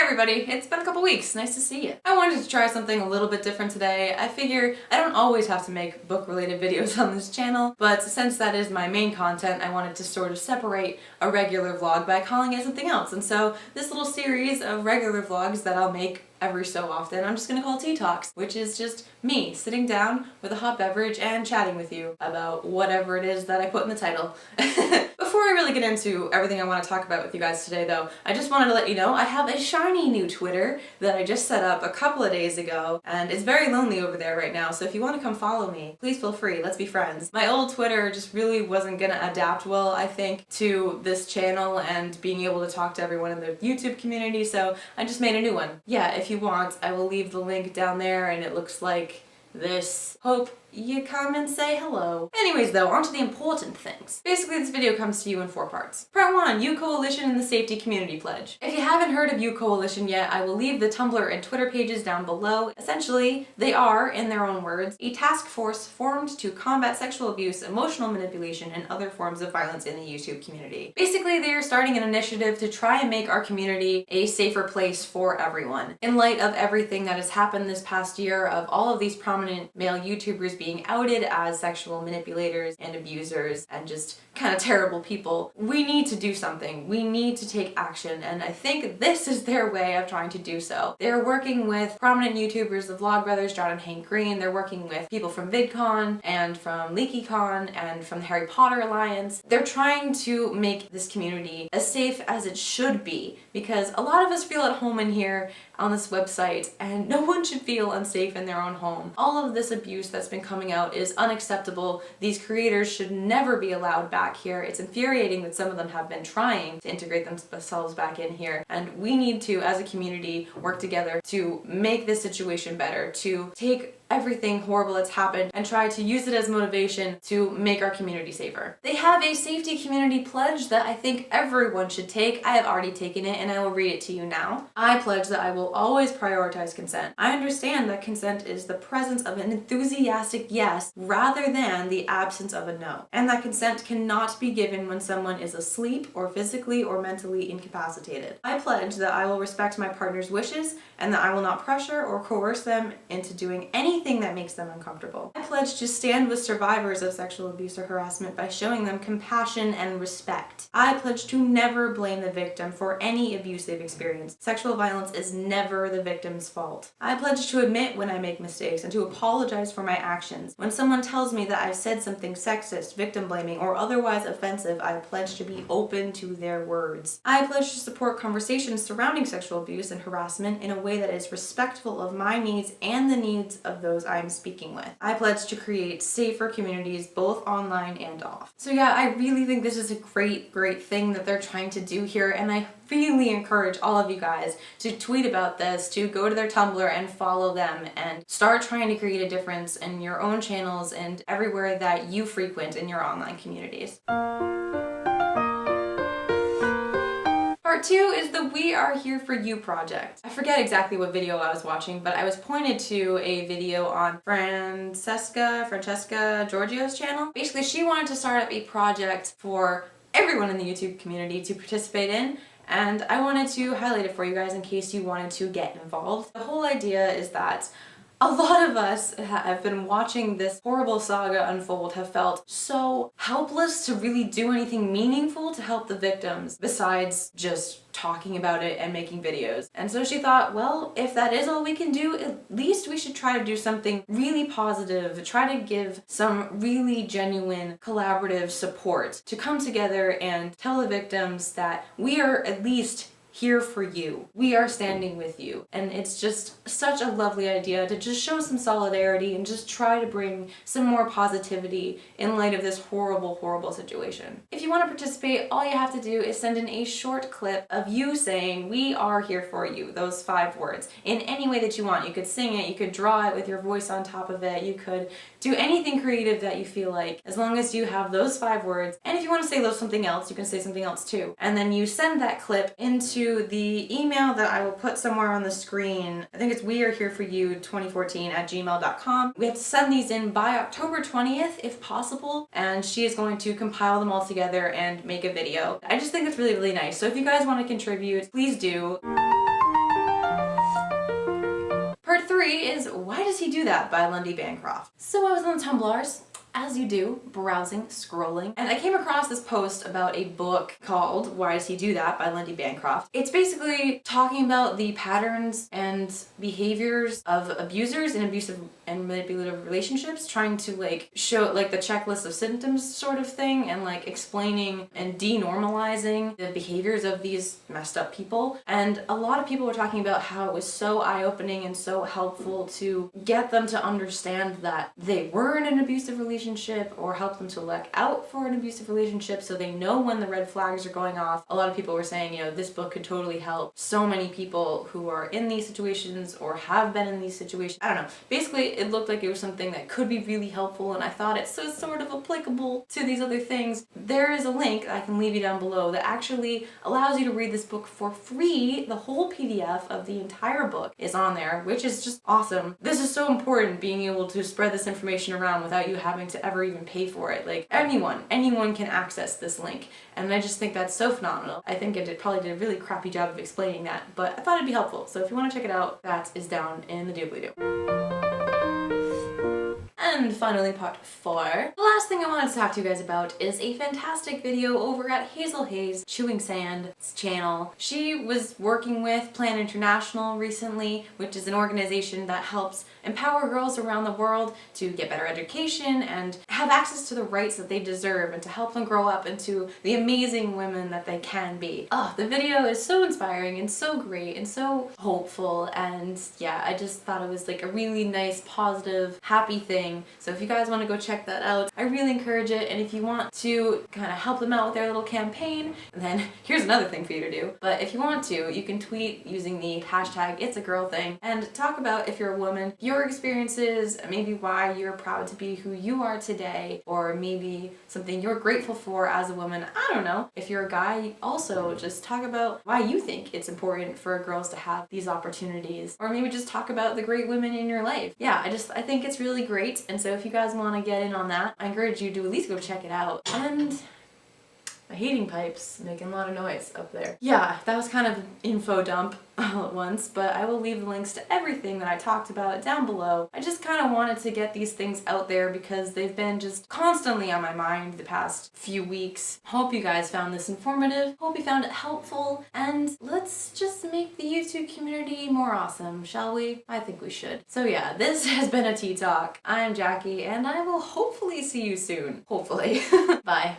everybody, it's been a couple weeks, nice to see you. I wanted to try something a little bit different today. I figure I don't always have to make book-related videos on this channel, but since that is my main content, I wanted to sort of separate a regular vlog by calling it something else. And so this little series of regular vlogs that I'll make every so often, I'm just gonna call Tea Talks, which is just me sitting down with a hot beverage and chatting with you about whatever it is that I put in the title. Before I really get into everything I want to talk about with you guys today though, I just wanted to let you know I have a shiny new Twitter that I just set up a couple of days ago, and it's very lonely over there right now, so if you want to come follow me, please feel free, let's be friends. My old Twitter just really wasn't gonna adapt well, I think, to this channel and being able to talk to everyone in the YouTube community, so I just made a new one. Yeah, if you want, I will leave the link down there, and it looks like this. Hope you come and say hello. Anyways though, on to the important things. Basically this video comes to you in 4 parts. Part 1, YouCoalition and the Safety Community Pledge. If you haven't heard of YouCoalition yet, I will leave the Tumblr and Twitter pages down below. Essentially, they are, in their own words, a task force formed to combat sexual abuse, emotional manipulation, and other forms of violence in the YouTube community. Basically, they are starting an initiative to try and make our community a safer place for everyone. In light of everything that has happened this past year, of all of these prominent male YouTubers being outed as sexual manipulators and abusers and just kind of terrible people, we need to do something. We need to take action, and I think this is their way of trying to do so. They're working with prominent YouTubers, the Vlogbrothers, John and Hank Green. They're working with people from VidCon and from LeakyCon and from the Harry Potter Alliance. They're trying to make this community as safe as it should be, because a lot of us feel at home in here on this website, and no one should feel unsafe in their own home. All of this abuse that's been coming out is unacceptable. These creators should never be allowed back here. It's infuriating that some of them have been trying to integrate themselves back in here, and we need to, as a community, work together to make this situation better, to take everything horrible that's happened and try to use it as motivation to make our community safer. They have a safety community pledge that I think everyone should take. I have already taken it and I will read it to you now. I pledge that I will always prioritize consent. I understand that consent is the presence of an enthusiastic yes rather than the absence of a no, and that consent cannot be given when someone is asleep or physically or mentally incapacitated. I pledge that I will respect my partner's wishes and that I will not pressure or coerce them into doing anything that makes them uncomfortable. I pledge to stand with survivors of sexual abuse or harassment by showing them compassion and respect. I pledge to never blame the victim for any abuse they've experienced. Sexual violence is never the victim's fault. I pledge to admit when I make mistakes and to apologize for my actions. When someone tells me that I've said something sexist, victim blaming, or otherwise offensive, I pledge to be open to their words. I pledge to support conversations surrounding sexual abuse and harassment in a way that is respectful of my needs and the needs of those I'm speaking with. I pledge to create safer communities both online and off. So yeah, I really think this is a great thing that they're trying to do here, and I really encourage all of you guys to tweet about this, to go to their Tumblr and follow them, and start trying to create a difference in your own channels and everywhere that you frequent in your online communities. Part 2 is the We Are Here For You project. I forget exactly what video I was watching, but I was pointed to a video on Francesca Giorgio's channel. Basically, she wanted to start up a project for everyone in the YouTube community to participate in, and I wanted to highlight it for you guys in case you wanted to get involved. The whole idea is that a lot of us have been watching this horrible saga unfold, have felt so helpless to really do anything meaningful to help the victims besides just talking about it and making videos. And so she thought, well, if that is all we can do, at least we should try to do something really positive, try to give some really genuine collaborative support to come together and tell the victims that we are at least here for you. We are standing with you. And it's just such a lovely idea to just show some solidarity and just try to bring some more positivity in light of this horrible situation. If you want to participate, all you have to do is send in a short clip of you saying, "We are here for you," those 5 words, in any way that you want. You could sing it, you could draw it with your voice on top of it, you could do anything creative that you feel like, as long as you have those 5 words. And if you want to say something else, you can say something else too. And then you send that clip into the email that I will put somewhere on the screen. I think it's wearehereforoyou2014@gmail.com. We have to send these in by October 20th if possible, and she is going to compile them all together and make a video. I just think it's really nice. So if you guys want to contribute, please do. He Do That by Lundy Bancroft. So I was on the Tumblrs, as you do, browsing, scrolling, and I came across this post about a book called Why Does He Do That by Lundy Bancroft. It's basically talking about the patterns and behaviors of abusers in abusive and manipulative relationships, trying to like show like the checklist of symptoms sort of thing, and like explaining and denormalizing the behaviors of these messed up people. And a lot of people were talking about how it was so eye-opening and so helpful to get them to understand that they were in an abusive relationship, or help them to look out for an abusive relationship so they know when the red flags are going off. A lot of people were saying, you know, this book could totally help so many people who are in these situations or have been in these situations. I don't know. Basically, it looked like it was something that could be really helpful, and I thought it's so sort of applicable to these other things. There is a link I can leave you down below that actually allows you to read this book for free. The whole PDF of the entire book is on there, which is just awesome. This is so important, being able to spread this information around without you having to ever even pay for it. Like anyone can access this link, and I just think that's so phenomenal. I think it probably did a really crappy job of explaining that, but I thought it'd be helpful. So if you want to check it out, that is down in the doobly-doo. And finally, part 4. The last thing I wanted to talk to you guys about is a fantastic video over at Hazel Hayes Chewing Sand's channel. She was working with Plan International recently, which is an organization that helps empower girls around the world to get better education and have access to the rights that they deserve, and to help them grow up into the amazing women that they can be. Oh, the video is so inspiring and so great and so hopeful, and yeah, I just thought it was like a really nice, positive, happy thing. So if you guys want to go check that out, I really encourage it. And if you want to kind of help them out with their little campaign, then here's another thing for you to do. But if you want to, you can tweet using the hashtag It's a Girl Thing and talk about, if you're a woman, your experiences, maybe why you're proud to be who you are today, or maybe something you're grateful for as a woman. I don't know. If you're a guy, also just talk about why you think it's important for girls to have these opportunities, or maybe just talk about the great women in your life. Yeah, I think it's really great. And so if you guys want to get in on that, I encourage you to at least go check it out. And my heating pipe's making a lot of noise up there. Yeah, that was kind of an info dump all at once, but I will leave the links to everything that I talked about down below. I just kind of wanted to get these things out there because they've been just constantly on my mind the past few weeks. Hope you guys found this informative. Hope you found it helpful, and let's just make the YouTube community more awesome, shall we? I think we should. So yeah, this has been a Tea Talk. I'm Jackie, and I will hopefully see you soon. Hopefully. Bye.